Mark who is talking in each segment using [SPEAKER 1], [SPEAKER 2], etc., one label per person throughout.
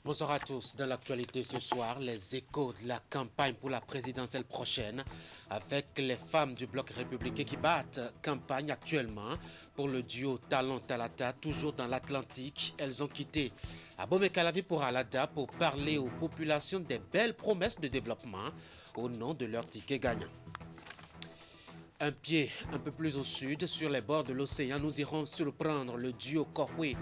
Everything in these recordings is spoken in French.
[SPEAKER 1] Bonsoir à tous. Dans l'actualité ce soir, les échos de la campagne pour la présidentielle prochaine avec les femmes du bloc républicain qui battent campagne actuellement pour le duo Talon-Talata, toujours dans l'Atlantique. Elles ont quitté Abomey-Calavi pour Alada pour parler aux populations des belles promesses de développement au nom de leur ticket gagnant. Un pied un peu plus au sud, sur les bords de l'océan, nous irons surprendre le duo Korwe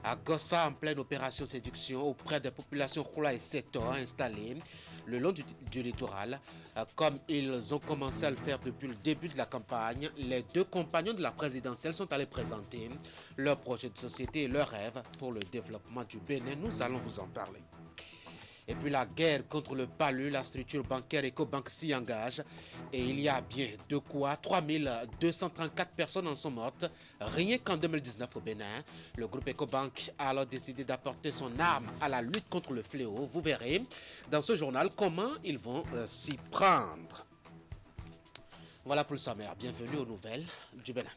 [SPEAKER 1] à Gossa en pleine opération séduction auprès des populations Khoula et Setor installées le long du littoral. Comme ils ont commencé à le faire depuis le début de la campagne, les deux compagnons de la présidentielle sont allés présenter leur projet de société et leurs rêves pour le développement du Bénin. Nous allons vous en parler. Et puis la guerre contre le palu, la structure bancaire Ecobank s'y engage. Et il y a bien de quoi. 3234 personnes en sont mortes, rien qu'en 2019 au Bénin. Le groupe Ecobank a alors décidé d'apporter son arme à la lutte contre le fléau. Vous verrez dans ce journal comment ils vont s'y prendre. Voilà pour le sommaire. Bienvenue aux nouvelles du Bénin.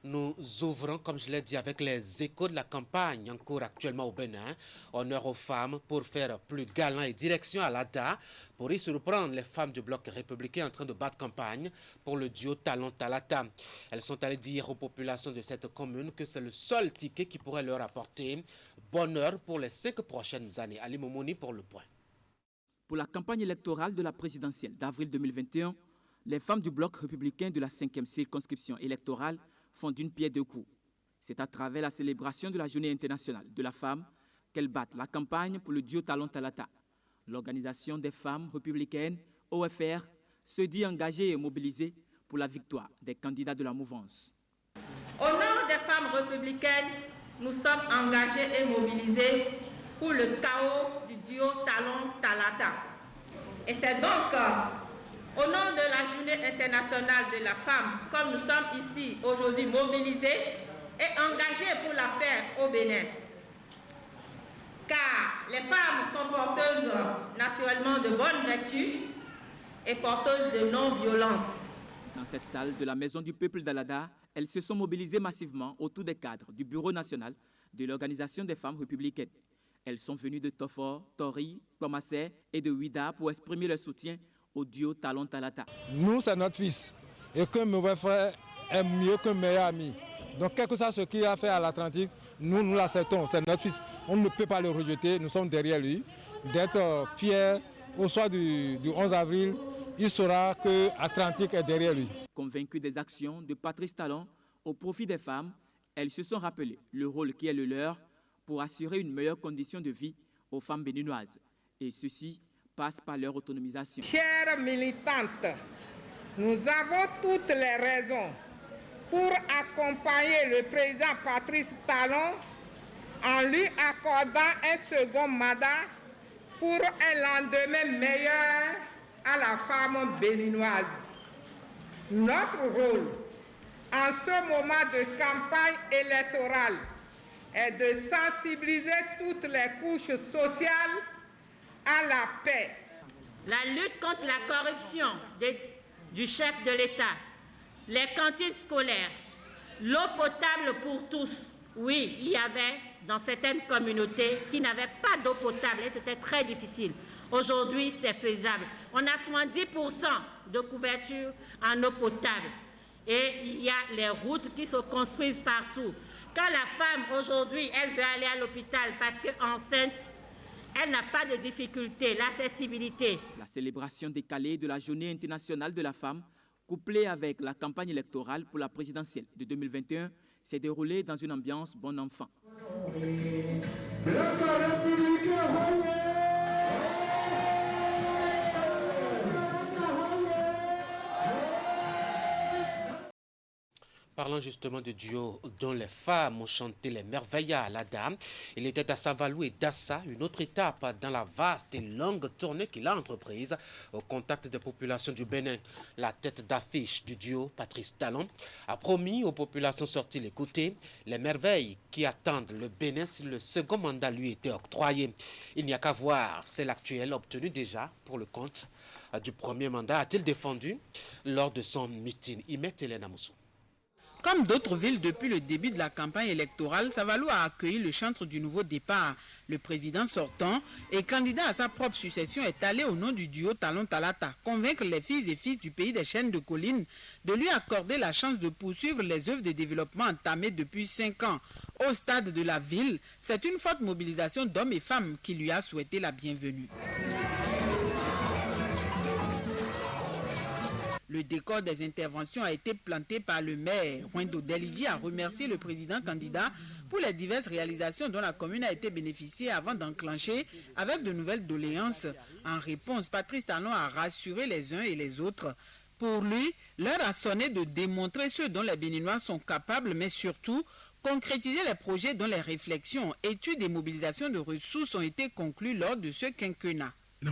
[SPEAKER 1] Nous ouvrons, comme je l'ai dit, avec les échos de la campagne en cours actuellement au Bénin. Honneur aux femmes pour faire plus galant et direction à l'ADA pour y surprendre les femmes du bloc républicain en train de battre campagne pour le duo Talon-Talata. Elles sont allées dire aux populations de cette commune que c'est le seul ticket qui pourrait leur apporter bonheur pour les 5 prochaines années. Ali Momoni pour le point.
[SPEAKER 2] Pour la campagne électorale de la présidentielle d'avril 2021, les femmes du bloc républicain de la 5e circonscription électorale font d'une pierre deux coups. C'est à travers la célébration de la Journée internationale de la femme qu'elles battent la campagne pour le duo Talon-Talata. L'Organisation des femmes républicaines, OFR, se dit engagée et mobilisée pour la victoire des candidats de la mouvance.
[SPEAKER 3] Au nom des femmes républicaines, nous sommes engagés et mobilisés pour le chaos du duo Talon-Talata. Et c'est donc au nom de la Journée internationale de la femme, comme nous sommes ici aujourd'hui mobilisés et engagés pour la paix au Bénin. Car les femmes sont porteuses naturellement de bonnes vertus et porteuses de non-violence.
[SPEAKER 2] Dans cette salle de la Maison du Peuple d'Alada, elles se sont mobilisées massivement autour des cadres du Bureau national de l'Organisation des femmes républicaines. Elles sont venues de Tofor, Tori, Komassé et de Ouida pour exprimer leur soutien au duo Talon-Talata.
[SPEAKER 4] Nous, c'est notre fils. Et qu'un mauvais frère est mieux qu'un meilleur ami. Donc, quel que soit ce qu'il a fait à l'Atlantique, nous l'acceptons. C'est notre fils. On ne peut pas le rejeter. Nous sommes derrière lui. D'être fiers au soir du 11 avril, il saura que l'Atlantique est derrière lui.
[SPEAKER 2] Convaincus des actions de Patrice Talon au profit des femmes, elles se sont rappelées le rôle qui est le leur pour assurer une meilleure condition de vie aux femmes béninoises. Et ceci passe par leur autonomisation.
[SPEAKER 5] Chères militantes, nous avons toutes les raisons pour accompagner le président Patrice Talon en lui accordant un second mandat pour un lendemain meilleur à la femme béninoise. Notre rôle en ce moment de campagne électorale est de sensibiliser toutes les couches sociales à la paix.
[SPEAKER 3] La lutte contre la corruption du chef de l'État, les cantines scolaires, l'eau potable pour tous. Oui, il y avait dans certaines communautés qui n'avaient pas d'eau potable et c'était très difficile. Aujourd'hui, c'est faisable. On a 70% de couverture en eau potable et il y a les routes qui se construisent partout. Quand la femme aujourd'hui, elle veut aller à l'hôpital parce qu'enceinte, elle n'a pas de difficulté, l'accessibilité.
[SPEAKER 2] La célébration décalée de la Journée internationale de la femme, couplée avec la campagne électorale pour la présidentielle de 2021, s'est déroulée dans une ambiance bon enfant.
[SPEAKER 1] Parlant justement du duo dont les femmes ont chanté les merveilles à l'ADA, il était à Savalou et Dassa, une autre étape dans la vaste et longue tournée qu'il a entreprise au contact des populations du Bénin. La tête d'affiche du duo, Patrice Talon, a promis aux populations sorties l'écouter les merveilles qui attendent le Bénin si le second mandat lui était octroyé. Il n'y a qu'à voir, c'est l'actuel obtenu déjà pour le compte du premier mandat, a-t-il défendu lors de son meeting. Imet Hélène Amoussou.
[SPEAKER 6] Comme d'autres villes depuis le début de la campagne électorale, Savalou a accueilli le chantre du nouveau départ. Le président sortant et candidat à sa propre succession est allé au nom du duo Talon Talata convaincre les filles et fils du pays des chaînes de collines de lui accorder la chance de poursuivre les œuvres de développement entamées depuis 5 ans. Au stade de la ville, c'est une forte mobilisation d'hommes et femmes qui lui a souhaité la bienvenue. Le décor des interventions a été planté par le maire. Wendo Delidji a remercié le président candidat pour les diverses réalisations dont la commune a été bénéficiée avant d'enclencher avec de nouvelles doléances. En réponse, Patrice Talon a rassuré les uns et les autres. Pour lui, l'heure a sonné de démontrer ce dont les Béninois sont capables, mais surtout concrétiser les projets dont les réflexions, études et mobilisations de ressources ont été conclues lors de ce quinquennat.
[SPEAKER 7] Il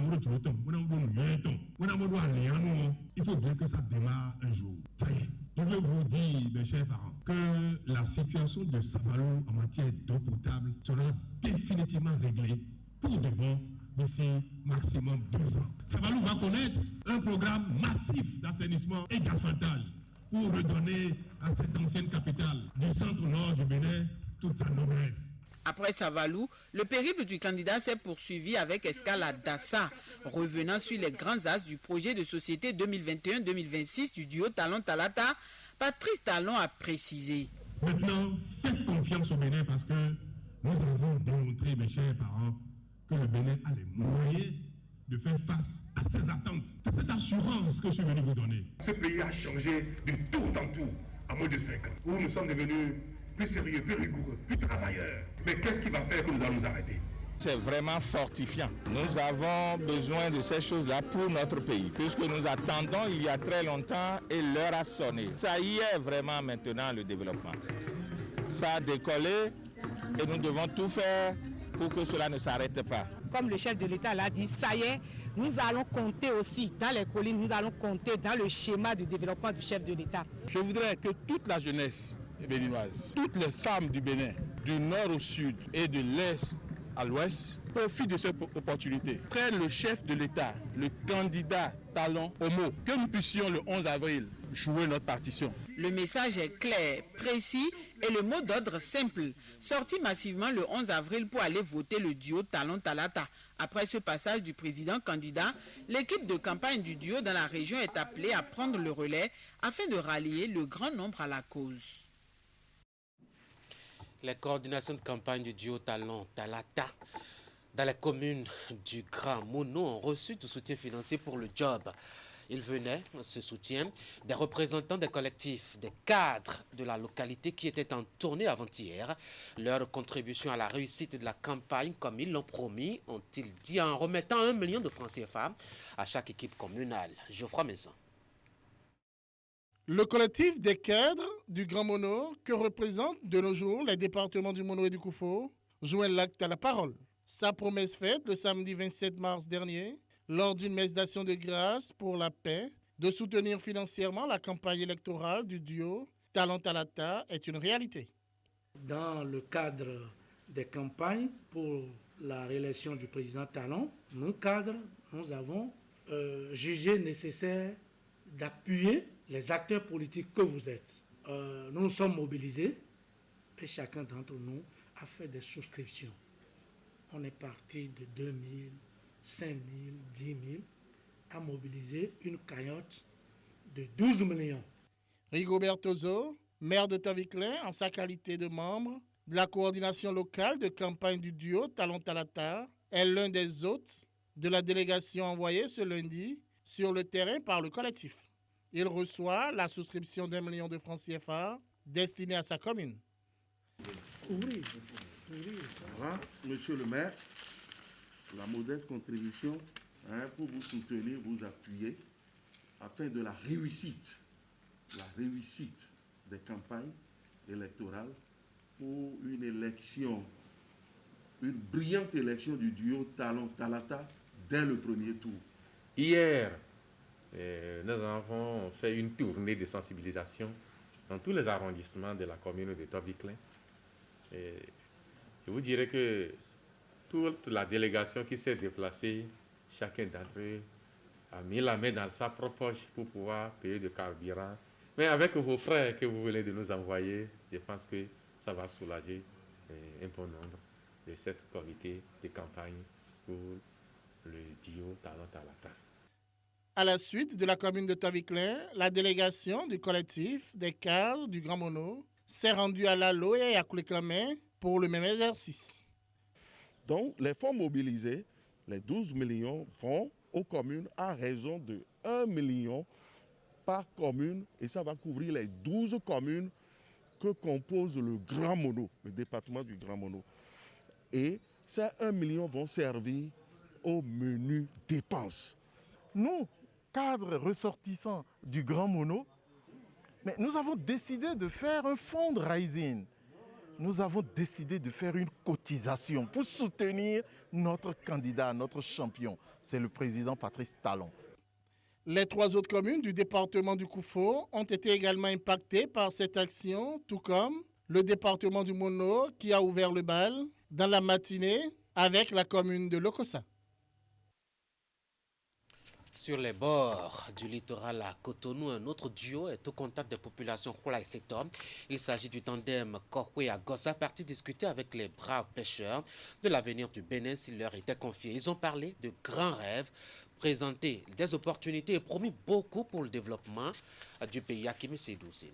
[SPEAKER 7] faut bien que ça démarre un jour. Ça y est. Je veux vous dire, mes chers parents, que la situation de Savalou en matière d'eau potable sera définitivement réglée pour de bon d'ici maximum 2 ans. Savalou va connaître un programme massif d'assainissement et d'asphaltage pour redonner à cette ancienne capitale du centre-nord du Bénin toute sa noblesse.
[SPEAKER 6] Après Savalou, le périple du candidat s'est poursuivi avec escale à Dassa, revenant sur les grands axes du projet de société 2021-2026 du duo Talon Talata. Patrice Talon a précisé.
[SPEAKER 7] Maintenant, faites confiance au Bénin parce que nous avons démontré, mes chers parents, que le Bénin a les moyens de faire face à ses attentes. C'est cette assurance que je suis venu vous donner. Ce pays a changé de tout en tout en moins de 5 ans, où nous sommes devenus plus sérieux, plus rigoureux, plus travailleurs. Mais qu'est-ce qui va faire que nous allons nous arrêter?
[SPEAKER 8] C'est vraiment fortifiant. Nous avons besoin de ces choses-là pour notre pays, puisque nous attendons il y a très longtemps et l'heure a sonné. Ça y est vraiment maintenant le développement. Ça a décollé et nous devons tout faire pour que cela ne s'arrête pas.
[SPEAKER 9] Comme le chef de l'État l'a dit, ça y est, nous allons compter aussi dans les collines, nous allons compter dans le schéma de développement du chef de l'État.
[SPEAKER 10] Je voudrais que toute la jeunesse béninoise, toutes les femmes du Bénin, du nord au sud et de l'est à l'ouest, profitent de cette opportunité. Prennent le chef de l'État, le candidat Talon au mot, que nous puissions le 11 avril jouer notre partition.
[SPEAKER 6] Le message est clair, précis et le mot d'ordre simple. Sorti massivement le 11 avril pour aller voter le duo Talon Talata. Après ce passage du président candidat, l'équipe de campagne du duo dans la région est appelée à prendre le relais afin de rallier le grand nombre à la cause.
[SPEAKER 1] Les coordinations de campagne du duo Talon Talata dans les communes du Grand Mono ont reçu du soutien financier pour le job. Il venait, ce soutien, des représentants des collectifs, des cadres de la localité qui étaient en tournée avant-hier. Leur contribution à la réussite de la campagne, comme ils l'ont promis, ont-ils dit en remettant 1 million de francs CFA à chaque équipe communale. Geoffroy Maison.
[SPEAKER 11] Le collectif des cadres du Grand Mono, que représentent de nos jours les départements du Mono et du Koufo, joint l'acte à la parole. Sa promesse faite le samedi 27 mars dernier, lors d'une messe d'action de grâce pour la paix, de soutenir financièrement la campagne électorale du duo Talon Talata est une réalité.
[SPEAKER 12] Dans le cadre des campagnes pour la réélection du président Talon, nous cadres, nous avons jugé nécessaire d'appuyer les acteurs politiques que vous êtes. Nous nous sommes mobilisés et chacun d'entre nous a fait des souscriptions. On est parti de 2 000, 5 000, 10 000 à mobiliser une cagnotte de 12 millions.
[SPEAKER 11] Rigobert Tozo, maire de Taviclin, en sa qualité de membre de la coordination locale de campagne du duo Talon Talata, est l'un des hôtes de la délégation envoyée ce lundi sur le terrain par le collectif. Il reçoit la souscription d'1 million de francs CFA destinée à sa commune.
[SPEAKER 13] Voilà, monsieur le maire, la modeste contribution pour vous soutenir, vous appuyer, afin de la réussite des campagnes électorales pour une élection, une brillante élection du duo Talon Talata dès le premier tour.
[SPEAKER 14] Hier, nous avons fait une tournée de sensibilisation dans tous les arrondissements de la commune de Taviclin. Je vous dirais que toute la délégation qui s'est déplacée, chacun d'entre eux a mis la main dans sa propre poche pour pouvoir payer de carburant Mais avec vos frères que vous venez de nous envoyer, je pense que ça va soulager un bon nombre de cette comité de campagne pour le duo Talon Talata.
[SPEAKER 11] À la suite de la commune de Taviklen, la délégation du collectif des cadres du Grand Mono s'est rendue à Lalo et à Kouliklamé pour le même exercice.
[SPEAKER 13] Donc, les fonds mobilisés, les 12 millions, vont aux communes à raison de 1 million par commune, et ça va couvrir les 12 communes que compose le Grand Mono, le département du Grand Mono. Et ces 1 million vont servir aux menus dépenses.
[SPEAKER 15] Nous, cadres ressortissants du Grand Mono, mais nous avons décidé de faire un fonds de rising. Nous avons décidé de faire une cotisation pour soutenir notre candidat, notre champion. C'est le président Patrice Talon.
[SPEAKER 11] Les 3 autres communes du département du Koufo ont été également impactées par cette action, tout comme le département du Mono qui a ouvert le bal dans la matinée avec la commune de Lokossa.
[SPEAKER 1] Sur les bords du littoral à Cotonou, un autre duo est au contact des populations Khola et Setom. Il s'agit du tandem Korwe à Gossa, parti discuter avec les braves pêcheurs de l'avenir du Bénin s'il leur était confié. Ils ont parlé de grands rêves, présenté des opportunités et promis beaucoup pour le développement du pays. Hakimi Seydou Seni.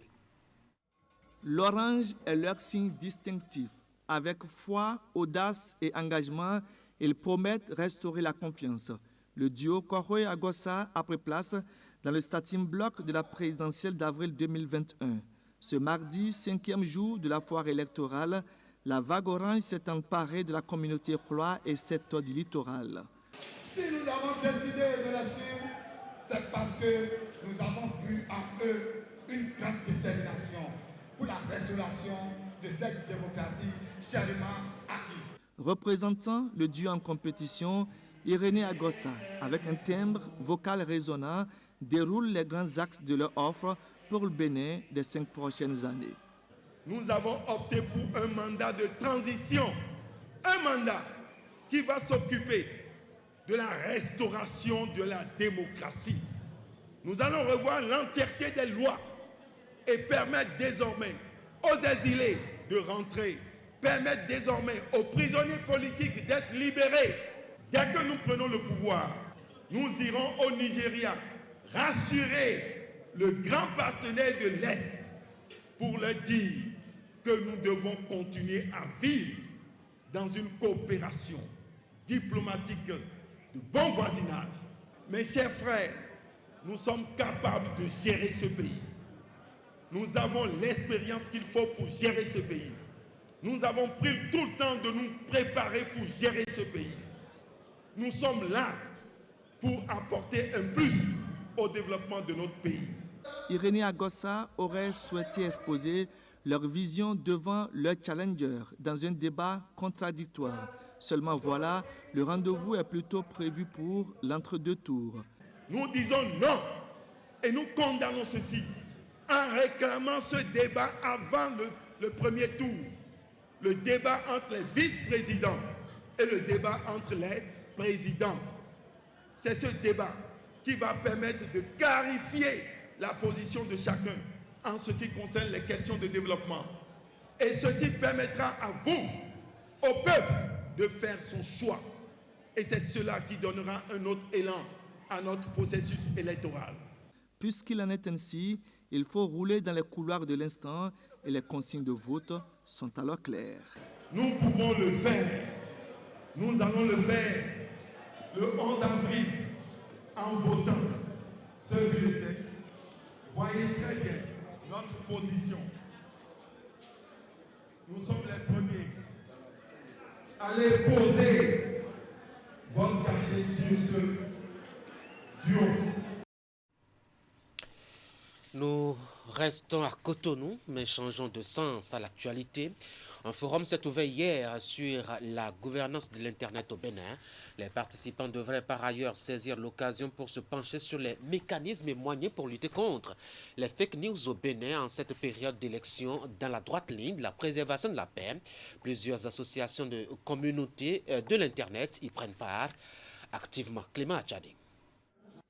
[SPEAKER 16] L'orange est leur signe distinctif. Avec foi, audace et engagement, ils promettent restaurer la confiance. Le duo Korwe à Gossa a pris place dans le starting block de la présidentielle d'avril 2021. Ce mardi, 5e jour de la foire électorale, la vague orange s'est emparée de la communauté Khola et Seto du littoral.
[SPEAKER 17] Si nous avons décidé de la suivre, c'est parce que nous avons vu en eux une grande détermination pour la restauration de cette démocratie chèrement acquise.
[SPEAKER 16] Représentant le duo en compétition, Irénée Agossa, avec un timbre vocal résonnant, déroule les grands axes de leur offre pour le Bénin des 5 prochaines années.
[SPEAKER 13] Nous avons opté pour un mandat de transition, un mandat qui va s'occuper de la restauration de la démocratie. Nous allons revoir l'entièreté des lois et permettre désormais aux exilés de rentrer, permettre désormais aux prisonniers politiques d'être libérés. Dès que nous prenons le pouvoir, nous irons au Nigeria rassurer le grand partenaire de l'Est pour leur dire que nous devons continuer à vivre dans une coopération diplomatique de bon voisinage. Mes chers frères, nous sommes capables de gérer ce pays. Nous avons l'expérience qu'il faut pour gérer ce pays. Nous avons pris tout le temps de nous préparer pour gérer ce pays. Nous sommes là pour apporter un plus au développement de notre pays.
[SPEAKER 16] Irénée Agossa aurait souhaité exposer leur vision devant leurs challengers dans un débat contradictoire. Seulement voilà, le rendez-vous est plutôt prévu pour l'entre-deux tours.
[SPEAKER 13] Nous disons non et nous condamnons ceci en réclamant ce débat avant le premier tour. Le débat entre les vice-présidents et le débat entre les présidents. C'est ce débat qui va permettre de clarifier la position de chacun en ce qui concerne les questions de développement. Et ceci permettra à vous, au peuple, de faire son choix. Et c'est cela qui donnera un autre élan à notre processus électoral.
[SPEAKER 16] Puisqu'il en est ainsi, il faut rouler dans les couloirs de l'instant et les consignes de vote sont alors claires.
[SPEAKER 13] Nous pouvons le faire. Nous allons le faire le 11 avril en votant ce bulletin. Voyez très bien notre position. Nous sommes les premiers. Allez poser votre cachet sur ce duo.
[SPEAKER 1] Nous restons à Cotonou, mais changeons de sens à l'actualité. Un forum s'est ouvert hier sur la gouvernance de l'Internet au Bénin. Les participants devraient par ailleurs saisir l'occasion pour se pencher sur les mécanismes et moyens pour lutter contre les fake news au Bénin en cette période d'élection dans la droite ligne de la préservation de la paix. Plusieurs associations de communautés de l'Internet y prennent part activement. Clément Achadi.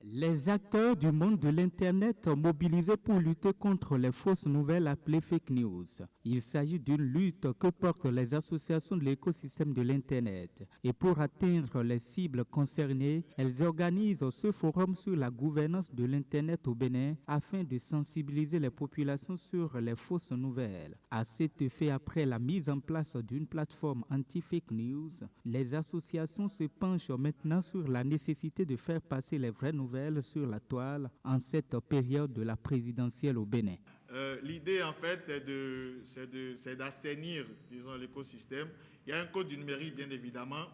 [SPEAKER 18] Les acteurs du monde de l'Internet mobilisés pour lutter contre les fausses nouvelles appelées fake news. Il s'agit d'une lutte que portent les associations de l'écosystème de l'Internet. Et pour atteindre les cibles concernées, elles organisent ce forum sur la gouvernance de l'Internet au Bénin afin de sensibiliser les populations sur les fausses nouvelles. À cet effet, après la mise en place d'une plateforme anti-fake news, les associations se penchent maintenant sur la nécessité de faire passer les vraies nouvelles sur la toile en cette période de la présidentielle au Bénin.
[SPEAKER 15] L'idée, en fait, c'est d'assainir, disons, l'écosystème. Il y a un code du numérique, bien évidemment,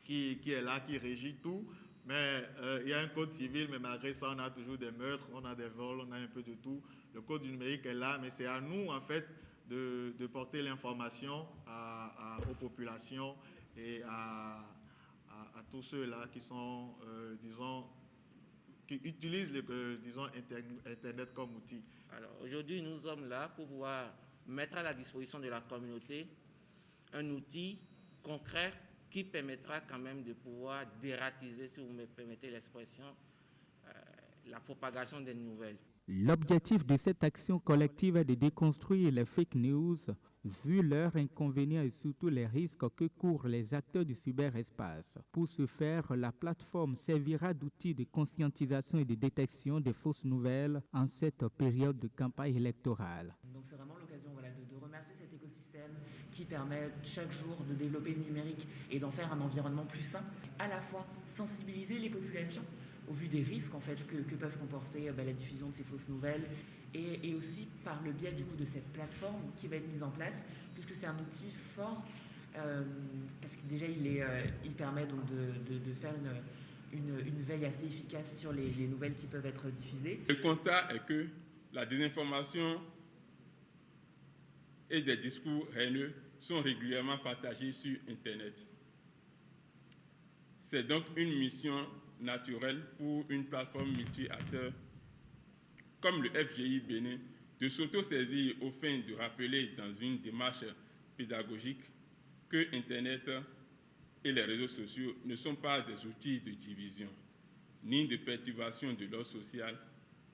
[SPEAKER 15] qui est là, qui régit tout. Mais il y a un code civil, mais malgré ça, on a toujours des meurtres, on a des vols, on a un peu de tout. Le code du numérique est là, mais c'est à nous, en fait, de porter l'information aux populations et à tous ceux-là qui sont, disons, qui utilisent, disons, Internet comme outil.
[SPEAKER 19] Alors aujourd'hui, nous sommes là pour pouvoir mettre à la disposition de la communauté un outil concret qui permettra quand même de pouvoir dératiser, si vous me permettez l'expression, la propagation des nouvelles.
[SPEAKER 18] L'objectif de cette action collective est de déconstruire les fake news, vu leurs inconvénients et surtout les risques que courent les acteurs du cyberespace. Pour ce faire, la plateforme servira d'outil de conscientisation et de détection des fausses nouvelles en cette période de campagne électorale.
[SPEAKER 20] Donc c'est vraiment l'occasion de remercier cet écosystème qui permet chaque jour de développer le numérique et d'en faire un environnement plus sain. À la fois sensibiliser les populations au vu des risques en fait, que peuvent comporter la diffusion de ces fausses nouvelles et aussi par le biais du coup de cette plateforme qui va être mise en place puisque c'est un outil fort parce que déjà il permet donc de faire une veille assez efficace sur les nouvelles qui peuvent être diffusées.
[SPEAKER 10] Le constat est que la désinformation et des discours haineux sont régulièrement partagés sur Internet. C'est donc une mission naturelle pour une plateforme multi-acteurs comme le FGI Bénin de s'auto-saisir aux fins de rappeler dans une démarche pédagogique que Internet et les réseaux sociaux ne sont pas des outils de division ni de perturbation de l'ordre social,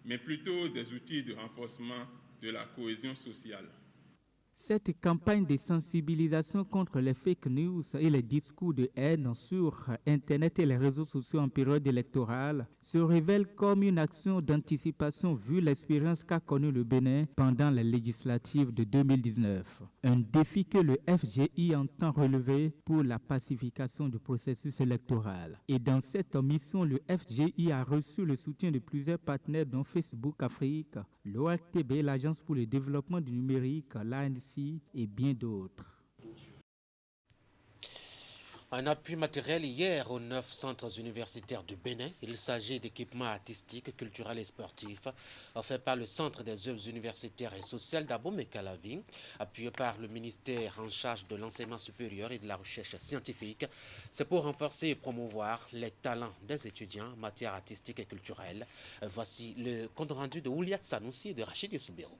[SPEAKER 10] mais plutôt des outils de renforcement de la cohésion sociale.
[SPEAKER 18] Cette campagne de sensibilisation contre les fake news et les discours de haine sur Internet et les réseaux sociaux en période électorale se révèle comme une action d'anticipation vu l'expérience qu'a connue le Bénin pendant les législatives de 2019. Un défi que le FGI entend relever pour la pacification du processus électoral. Et dans cette mission, le FGI a reçu le soutien de plusieurs partenaires dont Facebook Afrique, l'ORTB, l'Agence pour le développement du numérique, l'ANC, et bien d'autres.
[SPEAKER 1] Un appui matériel hier aux 9 centres universitaires du Bénin. Il s'agit d'équipements artistiques, culturels et sportifs offerts par le Centre des œuvres universitaires et sociales d'Abomey-Calavi, appuyé par le ministère en charge de l'enseignement supérieur et de la recherche scientifique. C'est pour renforcer et promouvoir les talents des étudiants en matière artistique et culturelle. Voici le compte rendu de Ouliat Sanoussi et de Rachid Youssoubero.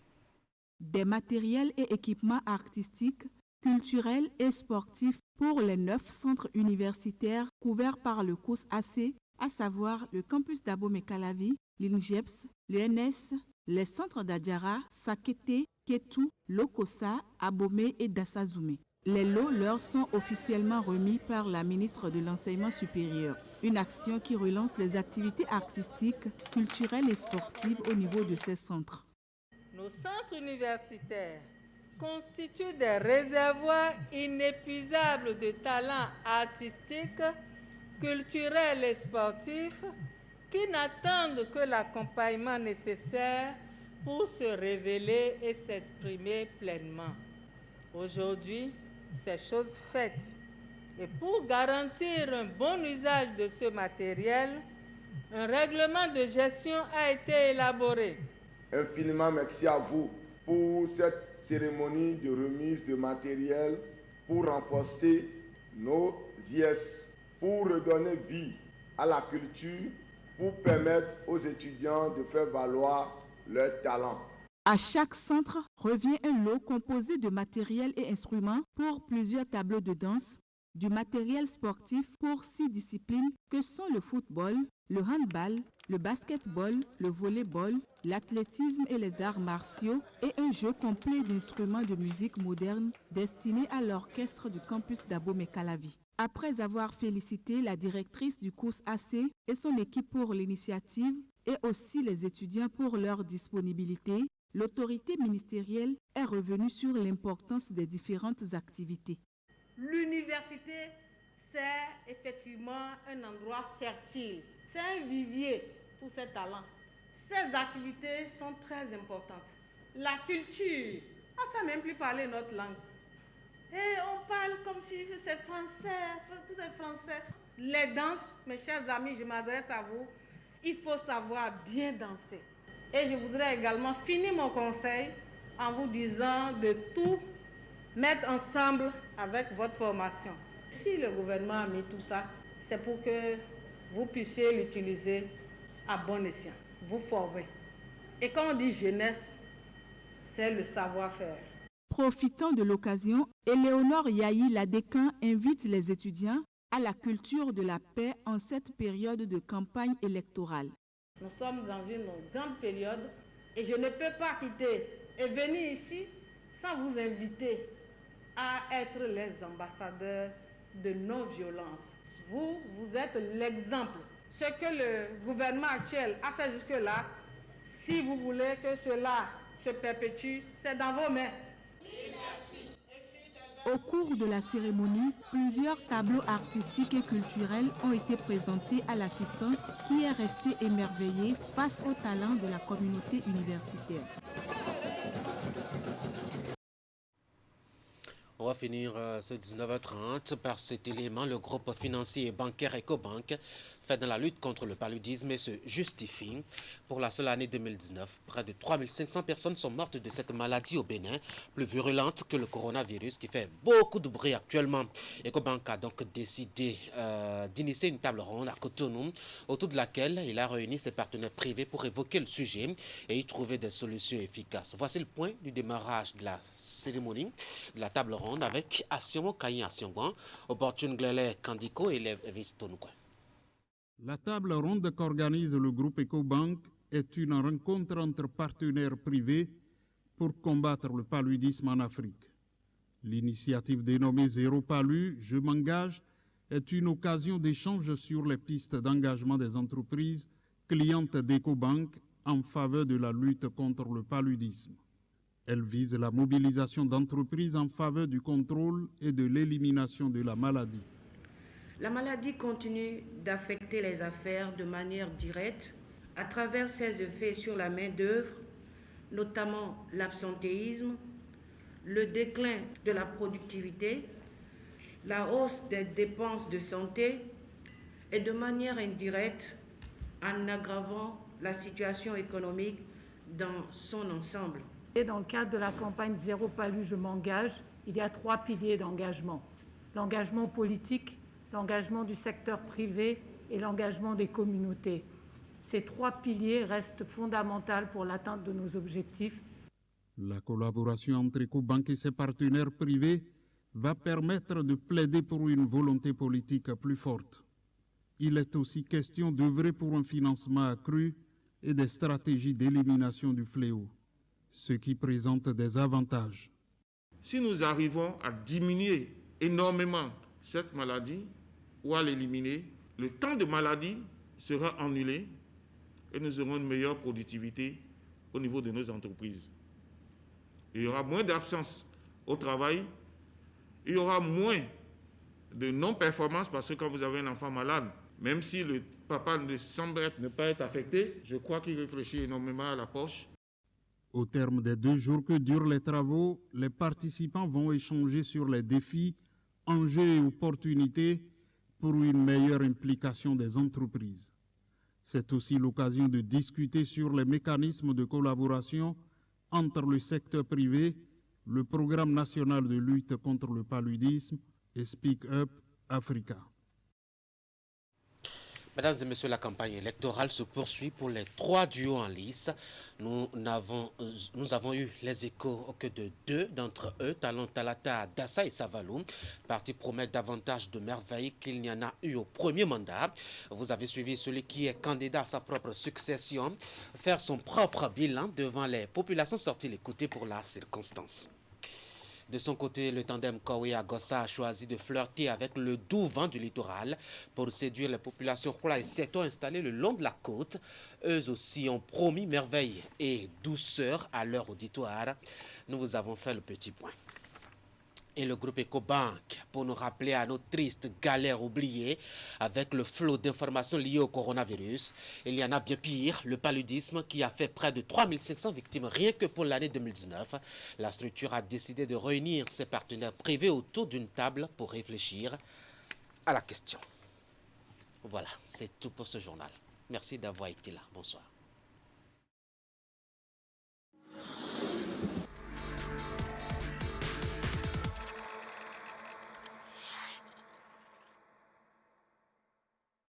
[SPEAKER 21] Des matériels et équipements artistiques, culturels et sportifs pour les 9 centres universitaires couverts par le COUS-AC, à savoir le campus d'Abomey-Calavi, l'INGEPS, l'ENS, les centres d'Adjara, Sakete, Ketou, Lokossa, Abomey et Dassazoumé. Les lots leur sont officiellement remis par la ministre de l'Enseignement supérieur. Une action qui relance les activités artistiques, culturelles et sportives au niveau de ces centres.
[SPEAKER 22] Nos centres universitaires constituent des réservoirs inépuisables de talents artistiques, culturels et sportifs qui n'attendent que l'accompagnement nécessaire pour se révéler et s'exprimer pleinement. Aujourd'hui, c'est chose faite. Et pour garantir un bon usage de ce matériel, un règlement de gestion a été élaboré.
[SPEAKER 23] Infiniment merci à vous pour cette cérémonie de remise de matériel pour renforcer nos IS, pour redonner vie à la culture, pour permettre aux étudiants de faire valoir leurs talents.
[SPEAKER 21] À chaque centre revient un lot composé de matériel et instruments pour plusieurs tableaux de danse, du matériel sportif pour 6 disciplines que sont le football, le handball, le basketball, le volleyball, l'athlétisme et les arts martiaux et un jeu complet d'instruments de musique moderne destiné à l'orchestre du campus d'Abomey-Calavi. Après avoir félicité la directrice du cours AC et son équipe pour l'initiative et aussi les étudiants pour leur disponibilité, l'autorité ministérielle est revenue sur l'importance des différentes activités.
[SPEAKER 3] L'université, c'est effectivement un endroit fertile. C'est un vivier pour ces talents. Ces activités sont très importantes. La culture, on ne sait même plus parler notre langue. Et on parle comme si c'est français, tout est français. Les danses, mes chers amis, je m'adresse à vous, il faut savoir bien danser. Et je voudrais également finir mon conseil en vous disant de tout mettre ensemble avec votre formation. Si le gouvernement a mis tout ça, c'est pour que vous puissiez l'utiliser à bon escient, vous former. Et quand on dit jeunesse, c'est le savoir-faire.
[SPEAKER 21] Profitant de l'occasion, Éléonore Yahi, la décan, invite les étudiants à la culture de la paix en cette période de campagne électorale.
[SPEAKER 3] Nous sommes dans une grande période et je ne peux pas quitter et venir ici sans vous inviter à être les ambassadeurs de non-violence. Vous êtes l'exemple. Ce que le gouvernement actuel a fait jusque-là, si vous voulez que cela se perpétue, c'est dans vos mains.
[SPEAKER 21] Au cours de la cérémonie, plusieurs tableaux artistiques et culturels ont été présentés à l'assistance qui est restée émerveillée face aux talents de la communauté universitaire.
[SPEAKER 1] On va finir ce 19h30 par cet élément. Le groupe financier et bancaire Ecobank fait dans la lutte contre le paludisme et se justifie. Pour la seule année 2019, près de 3500 personnes sont mortes de cette maladie au Bénin, plus virulente que le coronavirus qui fait beaucoup de bruit actuellement. Ecobank a donc décidé d'initier une table ronde à Cotonou, autour de laquelle il a réuni ses partenaires privés pour évoquer le sujet et y trouver des solutions efficaces. Voici le point du démarrage de la cérémonie de la table ronde avec Asion Kayin Asionguan, Opportune Glele Kandiko et Levis Tonukwe.
[SPEAKER 4] La table ronde qu'organise le groupe Ecobank est une rencontre entre partenaires privés pour combattre le paludisme en Afrique. L'initiative dénommée Zéro Palu, Je m'engage, est une occasion d'échange sur les pistes d'engagement des entreprises clientes d'Ecobank en faveur de la lutte contre le paludisme. Elle vise la mobilisation d'entreprises en faveur du contrôle et de l'élimination de la maladie.
[SPEAKER 5] La maladie continue d'affecter les affaires de manière directe à travers ses effets sur la main-d'œuvre, notamment l'absentéisme, le déclin de la productivité, la hausse des dépenses de santé et de manière indirecte en aggravant la situation économique dans son ensemble.
[SPEAKER 24] Dans le cadre de la campagne Zéro Palu, Je m'engage, il y a 3 piliers d'engagement. L'engagement politique, l'engagement du secteur privé et l'engagement des communautés. Ces 3 piliers restent fondamentaux pour l'atteinte de nos objectifs.
[SPEAKER 4] La collaboration entre Ecobank et ses partenaires privés va permettre de plaider pour une volonté politique plus forte. Il est aussi question d'œuvrer pour un financement accru et des stratégies d'élimination du fléau, ce qui présente des avantages.
[SPEAKER 8] Si nous arrivons à diminuer énormément cette maladie ou à l'éliminer, le temps de maladie sera annulé et nous aurons une meilleure productivité au niveau de nos entreprises. Il y aura moins d'absence au travail, il y aura moins de non-performance parce que quand vous avez un enfant malade, même si le papa ne semble ne pas être affecté, je crois qu'il réfléchit énormément à la poche.
[SPEAKER 4] Au terme des 2 jours que durent les travaux, les participants vont échanger sur les défis, enjeux et opportunités pour une meilleure implication des entreprises. C'est aussi l'occasion de discuter sur les mécanismes de collaboration entre le secteur privé, le Programme national de lutte contre le paludisme et Speak Up Africa.
[SPEAKER 1] Mesdames et messieurs, la campagne électorale se poursuit pour les 3 duos en lice. Nous avons eu les échos que de 2 d'entre eux, Talon Talata, Dassa et Savalou. Le parti promet davantage de merveilles qu'il n'y en a eu au premier mandat. Vous avez suivi celui qui est candidat à sa propre succession, faire son propre bilan devant les populations sorties l'écouter pour la circonstance. De son côté, le tandem Kowe-Agossa a choisi de flirter avec le doux vent du littoral pour séduire les populations Hula et Seto installées le long de la côte. Eux aussi ont promis merveille et douceur à leur auditoire. Nous vous avons fait le petit point. Et le groupe EcoBank, pour nous rappeler à nos tristes galères oubliées avec le flot d'informations liées au coronavirus. Il y en a bien pire, le paludisme qui a fait près de 3500 victimes rien que pour l'année 2019. La structure a décidé de réunir ses partenaires privés autour d'une table pour réfléchir à la question. Voilà, c'est tout pour ce journal. Merci d'avoir été là. Bonsoir.